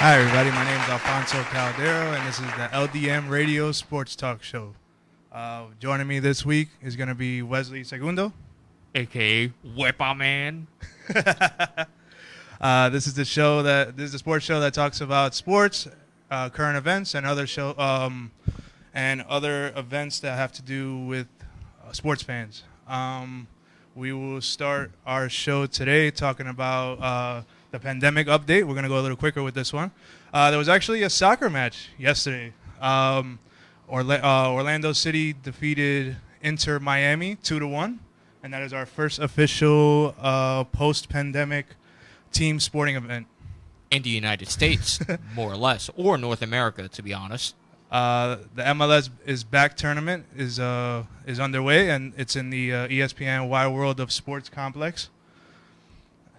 Hi, everybody. My name is Alfonso Caldero, and this is the LDM Radio Sports Talk Show. Joining me this week is going to be Wesley Segundo, aka Wepa Man. This is the sports show that talks about sports, current events, and other events that have to do with sports fans. We will start our show today talking about the pandemic update. We're going to go a little quicker with this one. There was actually a soccer match yesterday. Orlando City defeated Inter Miami 2-1, and that is our first official post-pandemic team sporting event In the United States, more or less, or North America, to be honest. The MLS is back tournament is underway, and it's in the ESPN Wide World of Sports complex.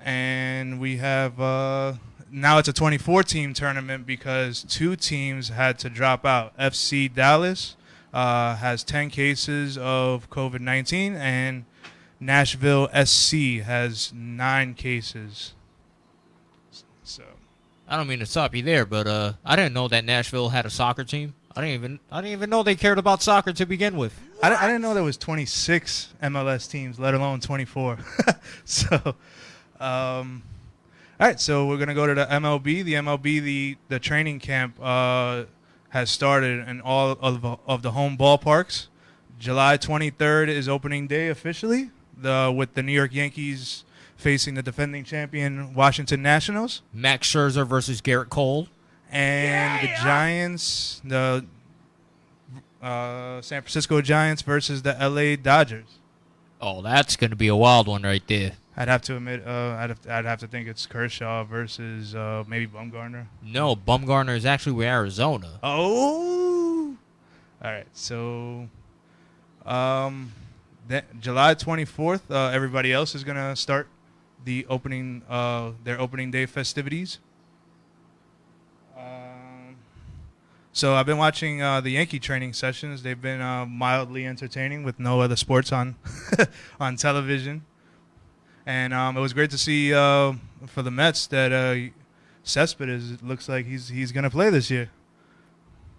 And we have now it's a 24-team tournament because 2 teams had to drop out. FC Dallas has 10 cases of COVID-19, and Nashville SC has 9 cases. So I don't mean to stop you there, but I didn't know that Nashville had a soccer team. I didn't even know they cared about soccer to begin with. I didn't know there was 26 MLS teams, let alone 24. So. All right, so we're gonna go to the MLB. The MLB, the training camp has started in all of the home ballparks. July 23rd is opening day officially. With the New York Yankees facing the defending champion Washington Nationals. Max Scherzer versus Garrett Cole, And the Giants, the San Francisco Giants versus the LA Dodgers. Oh, that's gonna be a wild one right there. I'd have to admit, I'd have to think it's Kershaw versus maybe Bumgarner. No, Bumgarner is actually with Arizona. Oh, all right. So, July 24th, everybody else is gonna start the opening, their opening day festivities. So I've been watching the Yankee training sessions. They've been mildly entertaining with no other sports on on television. And it was great to see for the Mets that Cespedes looks like he's going to play this year.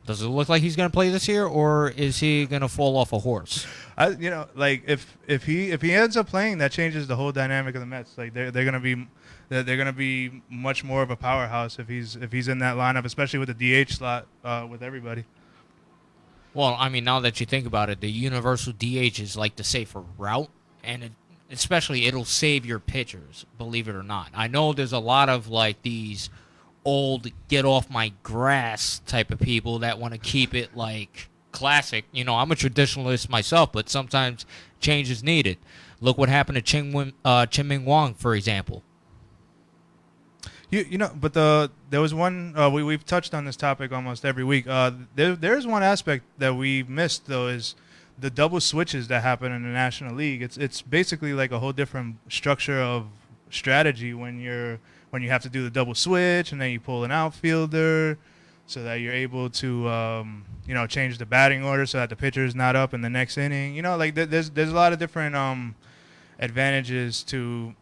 Does it look like he's going to play this year, or is he going to fall off a horse? If he ends up playing, that changes the whole dynamic of the Mets. Like they're going to be much more of a powerhouse if he's in that lineup, especially with the DH slot with everybody. Well, I mean, now that you think about it, the universal DH is like the safer route, and especially it'll save your pitchers, believe it or not. I know there's a lot of like these old get off my grass type of people that want to keep it like classic. You know, I'm a traditionalist myself, but sometimes change is needed. Look what happened to Chien-Ming Wang, for example. But there was one we've touched on this topic almost every week. There's one aspect that we missed though is the double switches that happen in the National League. It's basically like a whole different structure of strategy when you have to do the double switch and then you pull an outfielder so that you're able to change the batting order so that the pitcher is not up in the next inning. There's a lot of different advantages to.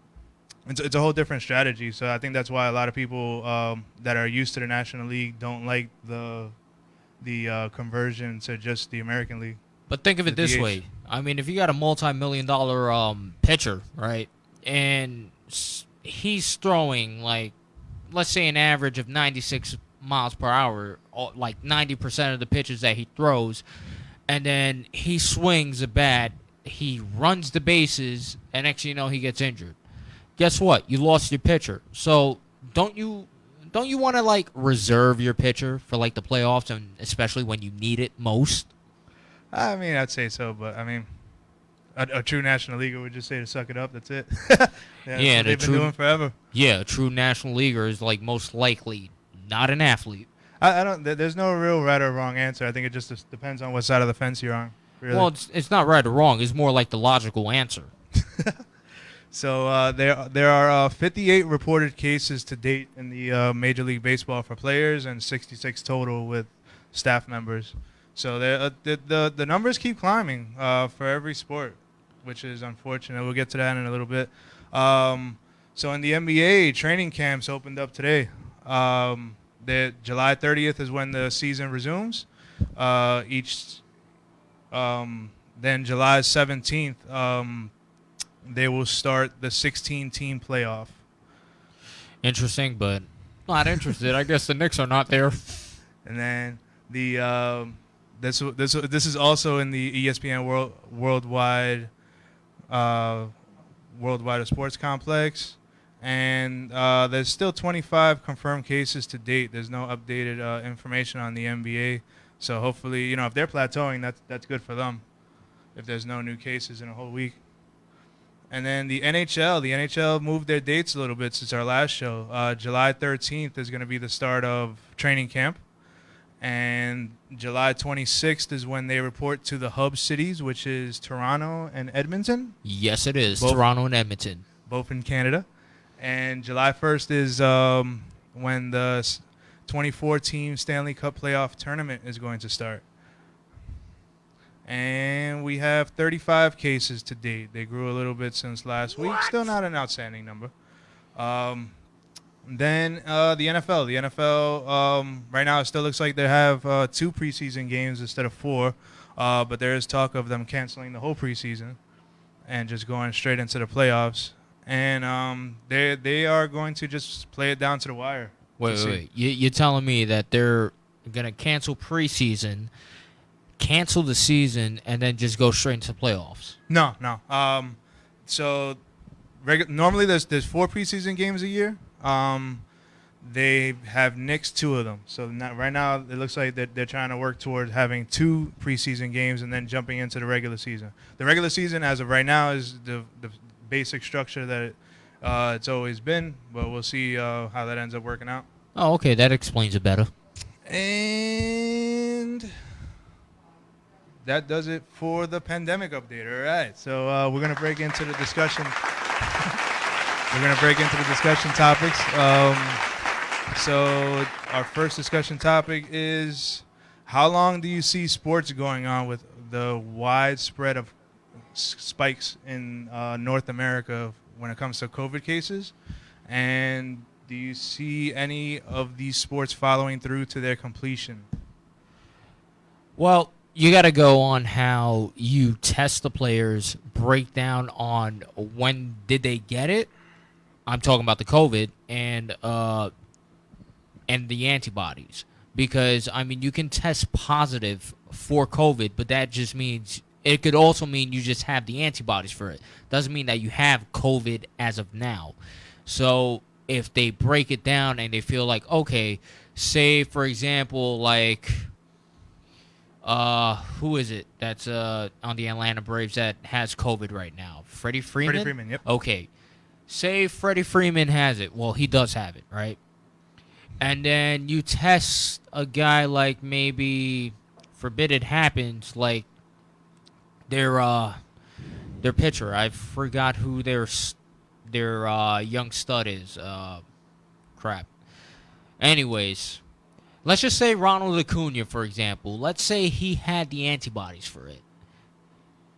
It's a whole different strategy. So I think that's why a lot of people that are used to the National League don't like the conversion to just the American League. But think of it this DH. way. I mean, if you got a multi-million-dollar pitcher, right, and he's throwing, like, let's say an average of 96 miles per hour, like 90% of the pitches that he throws, and then he swings a bat, he runs the bases, and next thing you know, he gets injured. Guess what? You lost your pitcher. So don't you want to, like, reserve your pitcher for, like, the playoffs, and especially when you need it most? I mean, I'd say so, but I mean, a true National Leaguer would just say to suck it up. That's it. Yeah, they've been doing forever. Yeah, a true National Leaguer is like most likely not an athlete. I don't. There's no real right or wrong answer. I think it just depends on what side of the fence you're on. Really. Well, it's not right or wrong. It's more like the logical answer. So there are 58 reported cases to date in the Major League Baseball for players and 66 total with staff members. So the numbers keep climbing for every sport, which is unfortunate. We'll get to that in a little bit. So in the NBA, training camps opened up today. July 30th is when the season resumes. Each Then July 17th, they will start the 16-team playoff. Interesting, but not interested. I guess the Knicks are not there. And then this is also in the ESPN worldwide sports complex, and there's still 25 confirmed cases to date. There's no updated information on the NBA, so hopefully, if they're plateauing, that's good for them. If there's no new cases in a whole week. And then the NHL moved their dates a little bit since our last show. July 13th is going to be the start of training camp. And July 26th is when they report to the hub cities, which is Toronto and Edmonton. Yes, it is. Toronto and Edmonton. Both in Canada. And July 1st is when the 24-team Stanley Cup playoff tournament is going to start. And we have 35 cases to date. They grew a little bit since last week. Still not an outstanding number. Then the NFL. The NFL, right now, it still looks like they have 2 preseason games instead of 4. But there is talk of them canceling the whole preseason and just going straight into the playoffs. And they are going to just play it down to the wire. Wait. You're telling me that they're going to cancel preseason, cancel the season, and then just go straight into playoffs? No. So normally there's 4 preseason games a year. They have nixed 2 of them. So right now it looks like they're trying to work towards having 2 preseason games and then jumping into the regular season. The regular season, as of right now, is the basic structure that it's always been. But we'll see how that ends up working out. Oh, okay. That explains it better. And that does it for the pandemic update. All right. So we're going to break into the discussion. We're going to break into the discussion topics. So our first discussion topic is, how long do you see sports going on with the widespread of spikes in North America when it comes to COVID cases? And do you see any of these sports following through to their completion? Well, you got to go on how you test the players, break down on when did they get it. I'm talking about the COVID and the antibodies, because you can test positive for COVID, but that just means it could also mean you just have the antibodies for it. Doesn't mean that you have COVID as of now. So if they break it down and they feel like, okay, say for example, like who is it that's on the Atlanta Braves that has COVID right now? Freddie Freeman? Freddie Freeman, yep. Okay. Say Freddie Freeman has it. Well, he does have it, right? And then you test a guy like, maybe, forbid it happens, like their pitcher. I forgot who their young stud is. Crap. Anyways, let's just say Ronald Acuna, for example. Let's say he had the antibodies for it.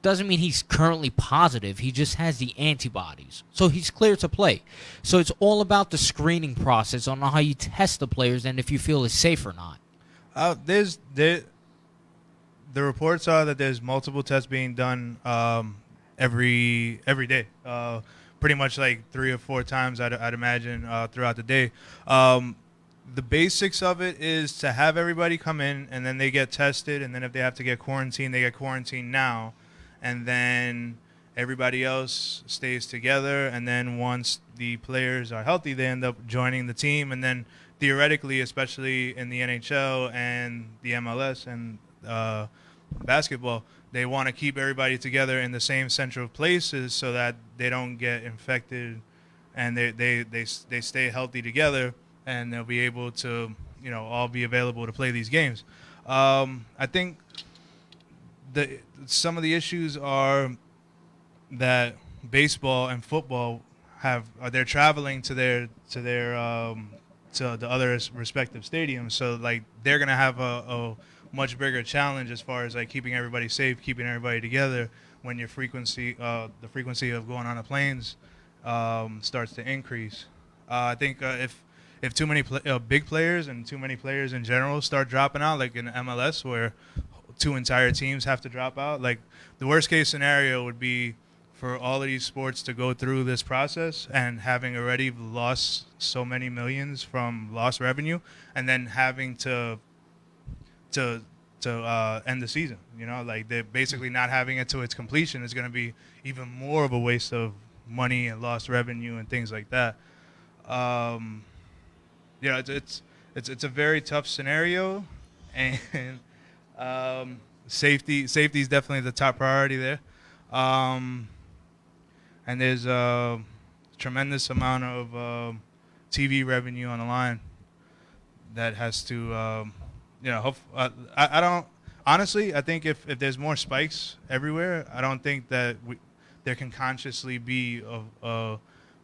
Doesn't mean he's currently positive. He just has the antibodies. So he's clear to play. So it's all about the screening process on how you test the players and if you feel it's safe or not. The reports are that there's multiple tests being done every day. Pretty much like 3 or 4 times, I'd imagine, throughout the day. The basics of it is to have everybody come in, and then they get tested, and then if they have to get quarantined, they get quarantined now. And then everybody else stays together, and then once the players are healthy, they end up joining the team. And then theoretically, especially in the NHL and the MLS and basketball, they want to keep everybody together in the same central places so that they don't get infected, and they stay healthy together, and they'll be able to all be available to play these games. I think some of the issues are that baseball and football they're traveling to the other respective stadiums, so like they're gonna have a much bigger challenge as far as like keeping everybody safe, keeping everybody together when the frequency of going on the planes starts to increase. I think if if too many big players and too many players in general start dropping out, like in MLS where two entire teams have to drop out, like the worst case scenario would be for all of these sports to go through this process and having already lost so many millions from lost revenue, and then having to end the season. You know, like they're basically not having it to its completion is going to be even more of a waste of money and lost revenue and things like that. It's a very tough scenario, and safety is definitely the top priority there. And there's a tremendous amount of TV revenue on the line that has to, I don't, honestly, I think if there's more spikes everywhere, I don't think that there can consciously be a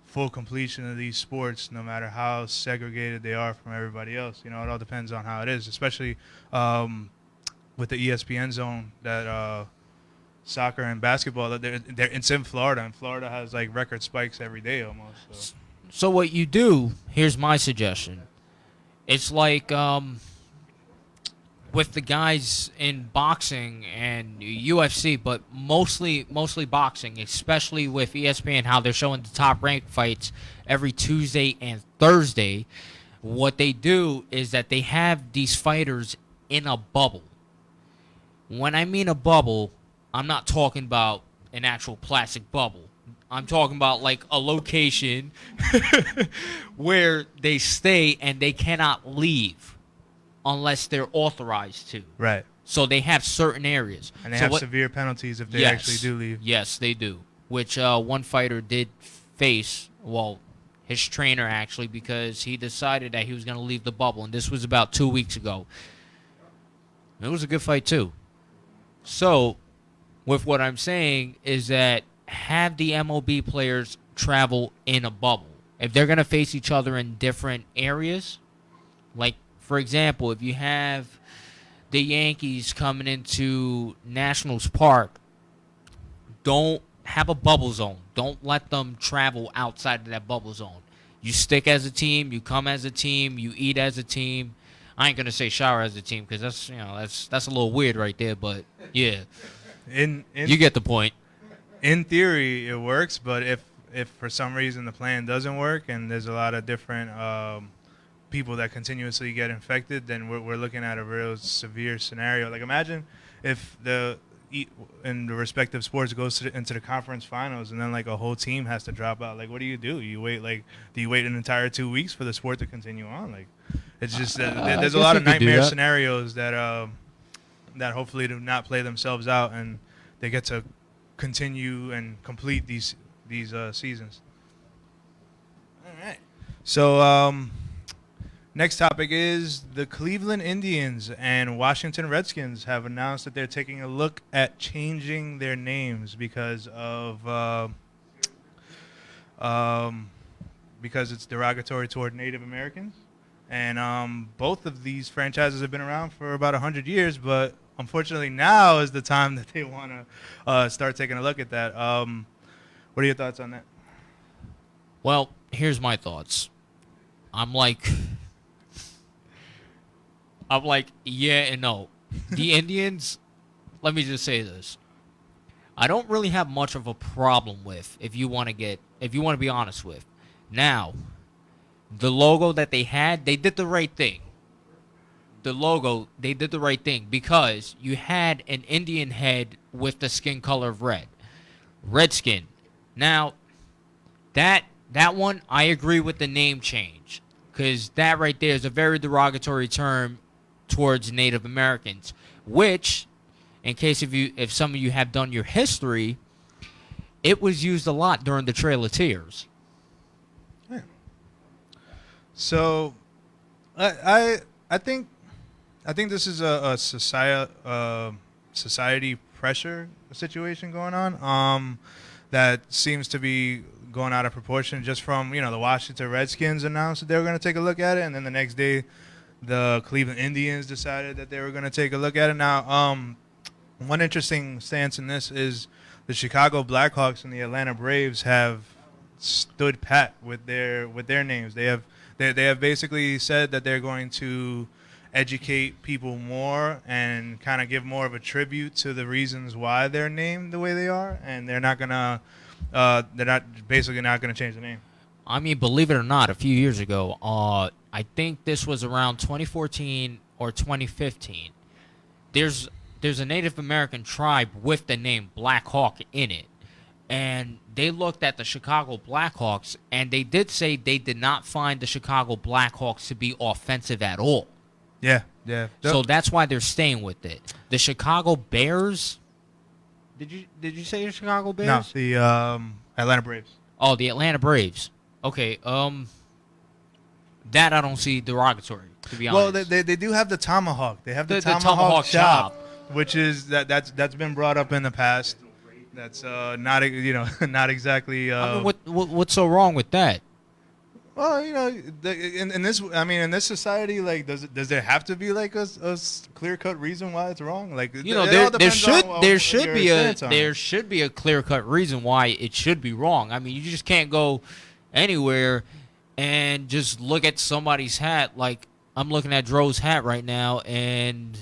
full completion of these sports, no matter how segregated they are from everybody else. You know, it all depends on how it is, especially with the ESPN zone that soccer and basketball, it's in Florida, and Florida has like record spikes every day almost. So what you do, here's my suggestion. It's like with the guys in boxing and UFC, but mostly boxing, especially with ESPN, how they're showing the top ranked fights every Tuesday and Thursday. What they do is that they have these fighters in a bubble. When I mean a bubble, I'm not talking about an actual plastic bubble. I'm talking about like a location where they stay and they cannot leave unless they're authorized to. Right. So they have certain areas. And they have severe penalties if they actually do leave. Yes, they do. Which one fighter did face, well, his trainer actually, because he decided that he was going to leave the bubble. And this was about 2 weeks ago. It was a good fight too. So, with what I'm saying is that have the MLB players travel in a bubble. If they're going to face each other in different areas, like, for example, if you have the Yankees coming into Nationals Park, don't have a bubble zone. Don't let them travel outside of that bubble zone. You stick as a team, you come as a team, you eat as a team. I ain't gonna say shower as a team because that's a little weird right there, but yeah, you get the point. In theory, it works, but if for some reason the plan doesn't work and there's a lot of different people that continuously get infected, then we're looking at a real severe scenario. Like imagine if in the respective sports goes into the conference finals and then like a whole team has to drop out. Like what do? Do you wait an entire 2 weeks for the sport to continue on? Like it's just there's a lot of nightmare scenarios that hopefully do not play themselves out and they get to continue and complete these seasons. All right. So next topic is the Cleveland Indians and Washington Redskins have announced that they're taking a look at changing their names because it's derogatory toward Native Americans. And both of these franchises have been around for about 100 years, but unfortunately now is the time that they want to start taking a look at that. What are your thoughts on that? Well, here's my thoughts. I'm like, yeah and no. The Indians, let me just say this. I don't really have much of a problem with, if you want to be honest with. Now, the logo that they had, they did the right thing. The logo, they did the right thing because you had an Indian head with the skin color of red. Redskin. Now, that one, I agree with the name change because that right there is a very derogatory term towards Native Americans, which, in case if some of you have done your history, it was used a lot during the Trail of Tears. Yeah. So, I think this is a society pressure situation going on that seems to be going out of proportion just from, the Washington Redskins announced that they were going to take a look at it, and then the next day the Cleveland Indians decided that they were going to take a look at it. Now, one interesting stance in this is the Chicago Blackhawks and the Atlanta Braves have stood pat with their names. They They have basically said that they're going to educate people more and kind of give more of a tribute to the reasons why they're named the way they are, and they're not basically not gonna change the name. I mean, believe it or not, a few years ago, I think this was around 2014 or 2015. There's a Native American tribe with the name Black Hawk in it. And they looked at the Chicago Blackhawks, and they did say they did not find the Chicago Blackhawks to be offensive at all. Yeah. So that's why they're staying with it. The Chicago Bears. Did you say the Chicago Bears? No, the Atlanta Braves. Oh, the Atlanta Braves. Okay. That I don't see derogatory, to be honest. Well, they do have the tomahawk. They have the tomahawk chop, which is that's been brought up in the past. That's not exactly. I mean, what's so wrong with that? Well, in this society, like, does there have to be like a clear cut reason why it's wrong? Like, there should be a clear cut reason why it should be wrong. I mean, you just can't go anywhere and just look at somebody's hat. Like, I'm looking at Dro's hat right now, and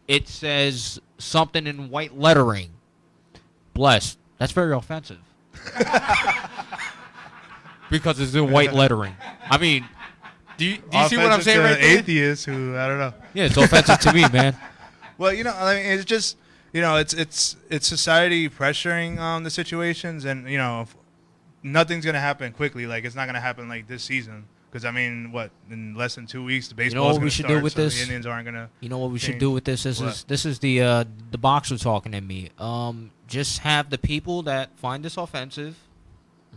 it says something in white lettering. Blessed. That's very offensive. Because it's in white lettering. I mean, do you see what I'm saying right there? Atheists who, I don't know. Yeah, it's offensive to me, man. Well, I mean, it's just, it's society pressuring the situations, and, nothing's going to happen quickly. Like, it's not going to happen like this season. Because, I mean, in less than 2 weeks, the baseball's going to start, so the Indians aren't going to You know what we should do with this? This is the boxer talking to me. Just have the people that find this offensive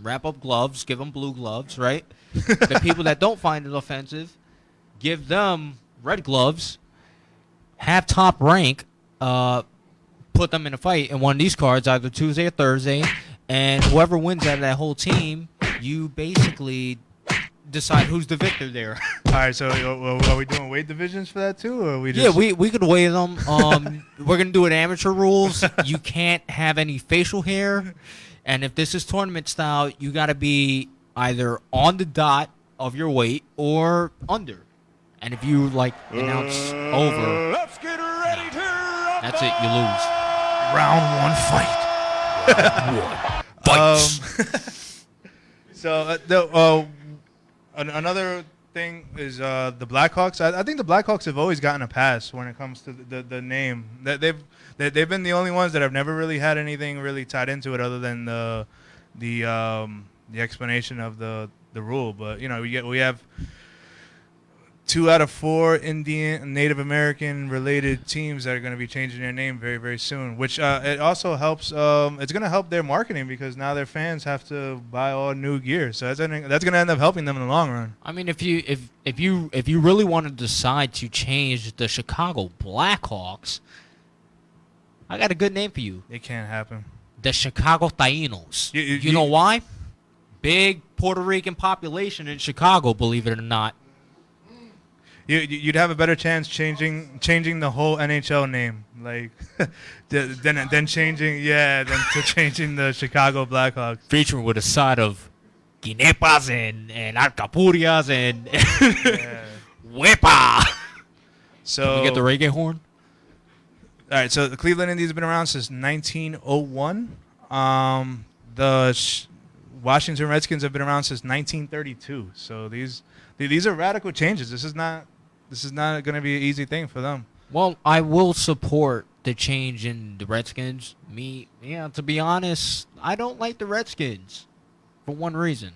wrap up gloves, give them blue gloves, right? The people that don't find it offensive, give them red gloves, have Top Rank put them in a fight in one of these cards, either Tuesday or Thursday, and whoever wins out of that whole team, you basically decide who's the victor there. All right, so are we doing weight divisions for that too, or are we just... Yeah, we could weigh them. We're gonna do it amateur rules. You can't have any facial hair, and if this is tournament style, you got to be either on the dot of your weight or under. And if you announce over, let's get ready to rumble. That's it. You lose. Round one fight. Fights. So another thing is the Blackhawks. I think the Blackhawks have always gotten a pass when it comes to the name. That they've been the only ones that have never really had anything really tied into it other than the explanation of the rule. But we have 2 out of 4 Indian Native American related teams that are going to be changing their name very, very soon, which it also helps. It's going to help their marketing because now their fans have to buy all new gear. So that's going to end up helping them in the long run. I mean, if you really want to decide to change the Chicago Blackhawks, I got a good name for you. It can't happen. The Chicago Taínos. You know why? Big Puerto Rican population in Chicago, believe it or not. You'd have a better chance changing the whole NHL name, like than changing the Chicago Blackhawks. Featuring with a side of guinepas and alcapurrias and huepa. So can we get the reggae horn? All right, so the Cleveland Indians have been around since 1901. The Washington Redskins have been around since 1932. So these are radical changes. This is not going to be an easy thing for them. Well, I will support the change in the Redskins. To be honest, I don't like the Redskins for one reason.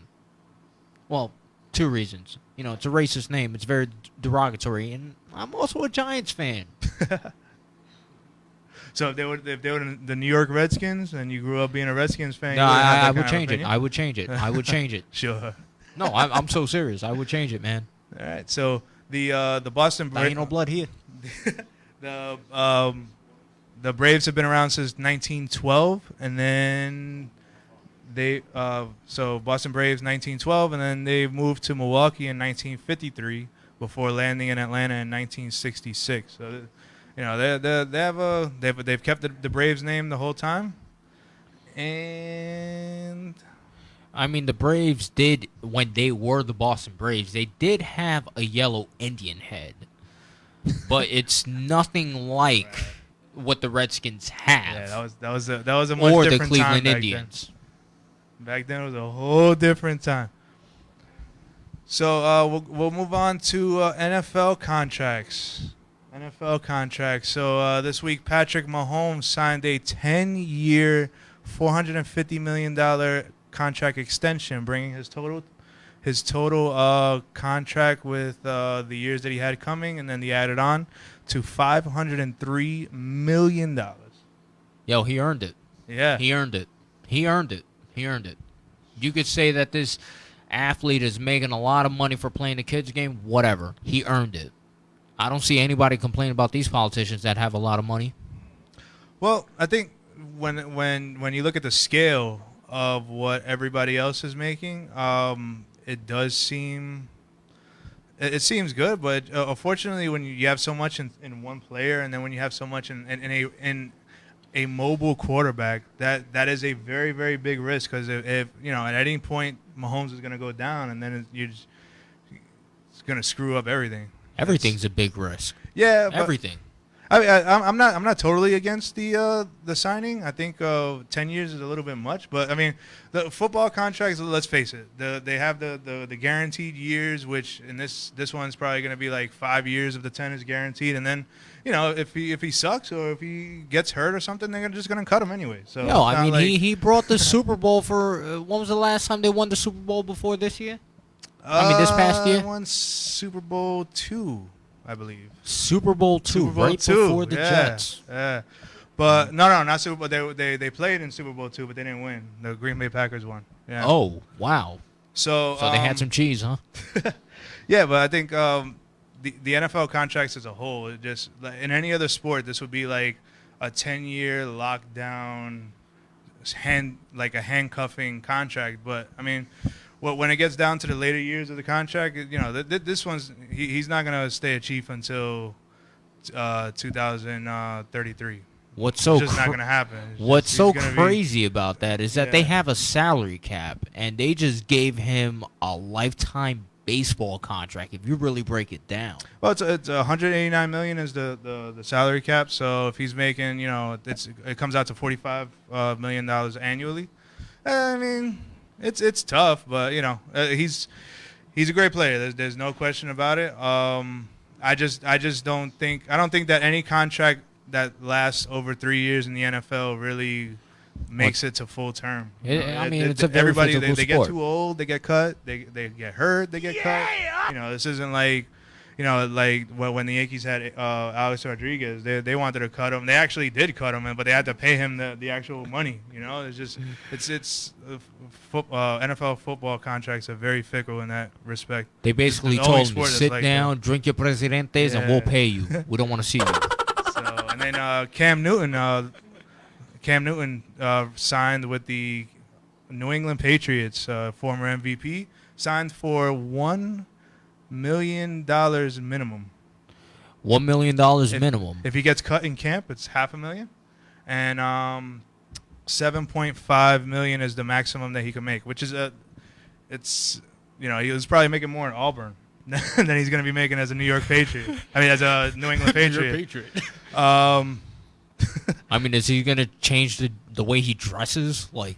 Well, 2 reasons. It's a racist name. It's very derogatory, and I'm also a Giants fan. So if they were the New York Redskins and you grew up being a Redskins fan, no, I would change it. I would change it. I would change it. Sure. No, I'm so serious. I would change it, man. All right. So the Boston Braves. Ain't no blood here. The Braves have been around since 1912, and then Boston Braves 1912, and then they moved to Milwaukee in 1953 before landing in Atlanta in 1966. So they've kept the Braves name the whole time, and I mean, the Braves did, when they were the Boston Braves, they did have a yellow Indian head. But it's nothing like what the Redskins have. Yeah, that was a much or the different time Cleveland back Indians. then. Back then it was a whole different time. So we'll move on to NFL contracts. NFL contracts. So this week, Patrick Mahomes signed a 10-year, $450 million contract extension, bringing his total contract with the years that he had coming, and then he added on to $503 million. Yo, he earned it. Yeah. He earned it. He earned it. He earned it. You could say that this athlete is making a lot of money for playing the kids game. Whatever. He earned it. I don't see anybody complaining about these politicians that have a lot of money. Well, I think when you look at the scale of what everybody else is making, it does seem it seems good, but unfortunately, when you have so much in one player, and then when you have so much in a mobile quarterback, that is a very, very big risk, because if at any point Mahomes is going to go down, and then it's going to screw up everything. Everything's a big risk. Yeah, everything. I'm not totally against the signing. I think 10 years is a little bit much, but I mean the football contracts. Let's face it, they have the guaranteed years, which in this one's probably going to be like 5 years of the 10 is guaranteed, and then if he sucks or if he gets hurt or something, they're just going to cut him anyway. So no, I mean he brought the Super Bowl for when was the last time they won the Super Bowl before this year? I mean this past year. Won Super Bowl II. I believe Super Bowl II, before the Jets. Yeah, but no, not Super Bowl. They played in Super Bowl II, but they didn't win. The Green Bay Packers won. Yeah. Oh wow! So they had some cheese, huh? Yeah, but I think the NFL contracts as a whole, it just in any other sport, this would be like a 10-year lockdown, like a handcuffing contract. But I mean. Well, when it gets down to the later years of the contract, this one's he's not going to stay a Chief until 2033. What's so it's just not going to happen. What's so crazy about that is that they have a salary cap, and they just gave him a lifetime baseball contract. If you really break it down, well, it's $189 million is the salary cap. So if he's making, it comes out to $45 million annually. I mean. It's tough, but he's a great player. There's no question about it. I don't think that any contract that lasts over 3 years in the NFL really makes it to full term. It's a very everybody physical they sport. get too old, they get cut, they get hurt, they get cut. This isn't like. Like when the Yankees had Alex Rodriguez, they wanted to cut him. They actually did cut him, but they had to pay him the actual money. It's just NFL football contracts are very fickle in that respect. They basically told him, sit down, drink your presidentes, and we'll pay you. We don't want to see you. So, and then Cam Newton signed with the New England Patriots, former MVP, signed for $1 million minimum. $1 million minimum. If he gets cut in camp, it's $500,000, and $7.5 million is the maximum that he can make, which is he was probably making more in Auburn than he's going to be making as a New York Patriot. I mean, as a New England Patriot. I mean, is he going to change the way he dresses? Like,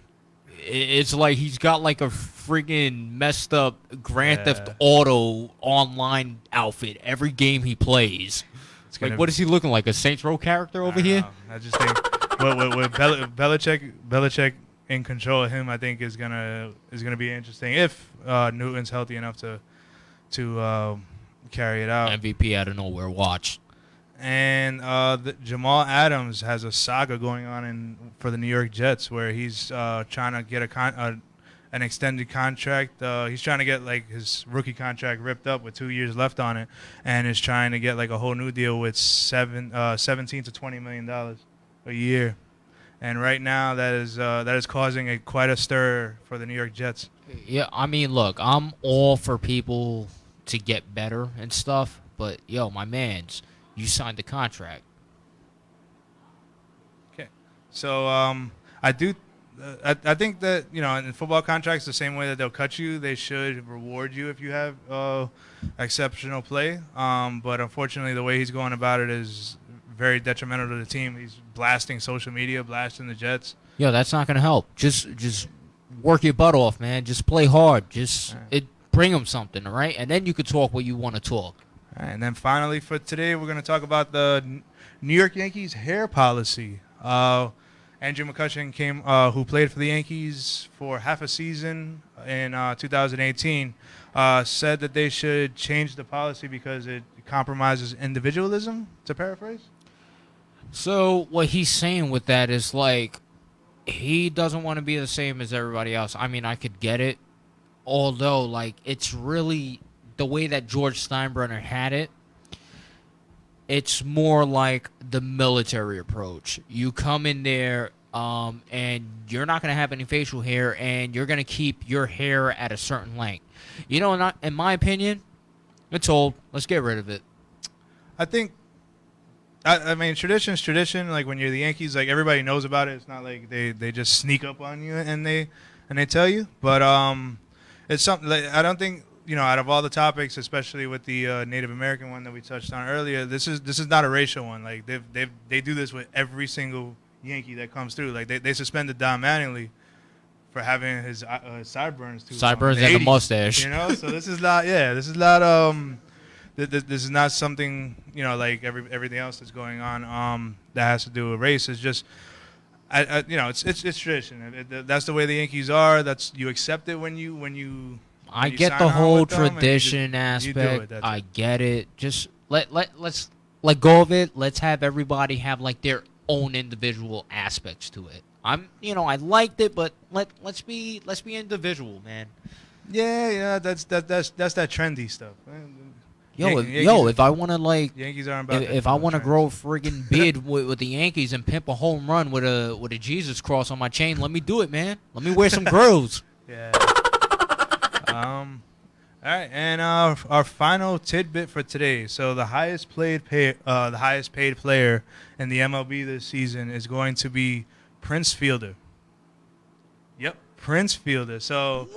it's like he's got like a friggin' messed up Grand Theft Auto online outfit every game he plays. Like, what is he looking like? A Saints Row character over here? I just think with Belichick in control of him, I think is gonna be interesting if Newton's healthy enough to carry it out. MVP out of nowhere. Watch. And Jamal Adams has a saga going on for the New York Jets, where he's trying to get an extended contract. He's trying to get like his rookie contract ripped up with 2 years left on it, and is trying to get like a whole new deal with $17 to $20 million a year. And right now, that is causing quite a stir for the New York Jets. Yeah, I mean, look, I'm all for people to get better and stuff, but yo, my man's. You signed the contract. Okay. So I do I think that, in football contracts, the same way that they'll cut you, they should reward you if you have exceptional play. But unfortunately, the way he's going about it is very detrimental to the team. He's blasting social media, blasting the Jets. Yo, that's not gonna help. Just work your butt off, man. Just play hard. Bring them something, all right? And then you could talk what you want to talk. All right, and then finally for today, we're going to talk about the New York Yankees hair policy. Andrew McCutchen who played for the Yankees for half a season in 2018, said that they should change the policy because it compromises individualism, to paraphrase. So what he's saying with that is, like, he doesn't want to be the same as everybody else. I mean, I could get it. Although, like, it's really the way that George Steinbrenner had it. It's more like the military approach. You come in there, and you're not going to have any facial hair, and you're going to keep your hair at a certain length. In my opinion, it's old. Let's get rid of it. I think, I mean, tradition's tradition. Like, when you're the Yankees, like, everybody knows about it. It's not like they just sneak up on you and they tell you. But it's something like, I don't think, out of all the topics, especially with the Native American one that we touched on earlier, this is not a racial one. Like, they do this with every single Yankee that comes through. Like, they suspended Don Mattingly for having his sideburns too. Sideburns and a mustache. So this is not this is not something, like everything else that's going on that has to do with race. It's just, it's tradition. That's the way the Yankees are. That's, you accept it when you. I get the whole tradition aspect. I get it. Just let's let go of it. Let's have everybody have, like, their own individual aspects to it. I liked it, but let's be individual, man. Yeah, that's that trendy stuff. Yo, if I want to, like, Yankees aren't about if I want to grow a friggin' beard with the Yankees and pimp a home run with a Jesus cross on my chain, let me do it, man. Let me wear some grills. Yeah. All right, and our final tidbit for today. So the highest paid player in the MLB this season is going to be Prince Fielder. Yep, Prince Fielder. So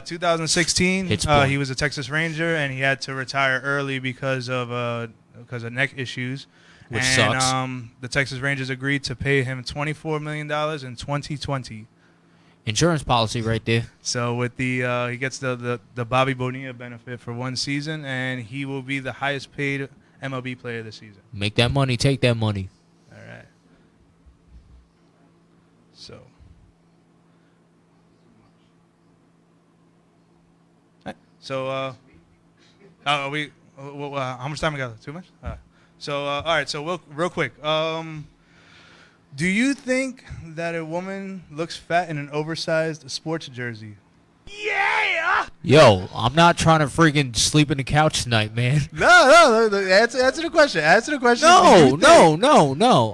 2016, he was a Texas Ranger, and he had to retire early because of neck issues. Which sucks. The Texas Rangers agreed to pay him $24 million in 2020. Insurance policy right there. So with the he gets the Bobby Bonilla benefit for one season, and he will be the highest paid MLB player this season. Make that money, take that money. All right. So. So how much time we got? Too much? All right. So all right. So real quick. Do you think that a woman looks fat in an oversized sports jersey? Yeah! Yo, I'm not trying to freaking sleep in the couch tonight, man. No. Answer the question. Answer the question. No.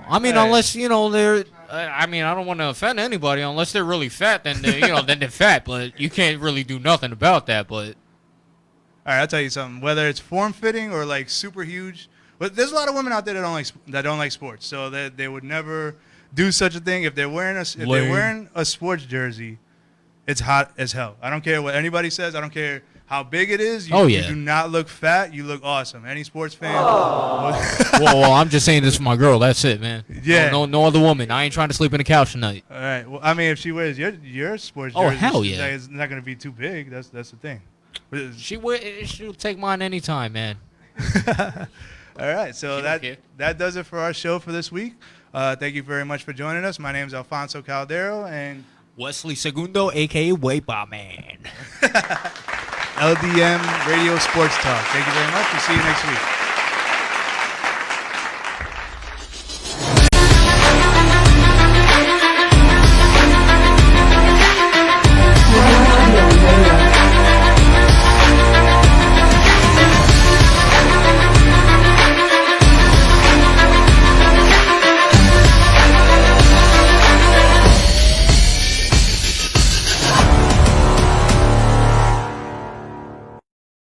I mean, All right. unless, they're... I mean, I don't want to offend anybody. Unless they're really fat, then then they're fat. But you can't really do nothing about that. But all right, I'll tell you something. Whether it's form-fitting or, like, super huge, but there's a lot of women out there that don't like sports, so that they would never do such a thing. If they're wearing a sports jersey, it's hot as hell. I don't care what anybody says. I don't care how big it is. You do not look fat. You look awesome. Any sports fan. well, I'm just saying this for my girl. That's it, man. Yeah. No other woman. I ain't trying to sleep in the couch tonight. All right. Well, I mean, if she wears your sports jersey, hell yeah. It's not going to be too big. That's the thing. She'll take mine anytime, man. All right. So that does it for our show for this week. Thank you very much for joining us. My name is Alfonso Caldero and Wesley Segundo, a.k.a. Waypa Man. LDM Radio Sports Talk. Thank you very much. We'll see you next week.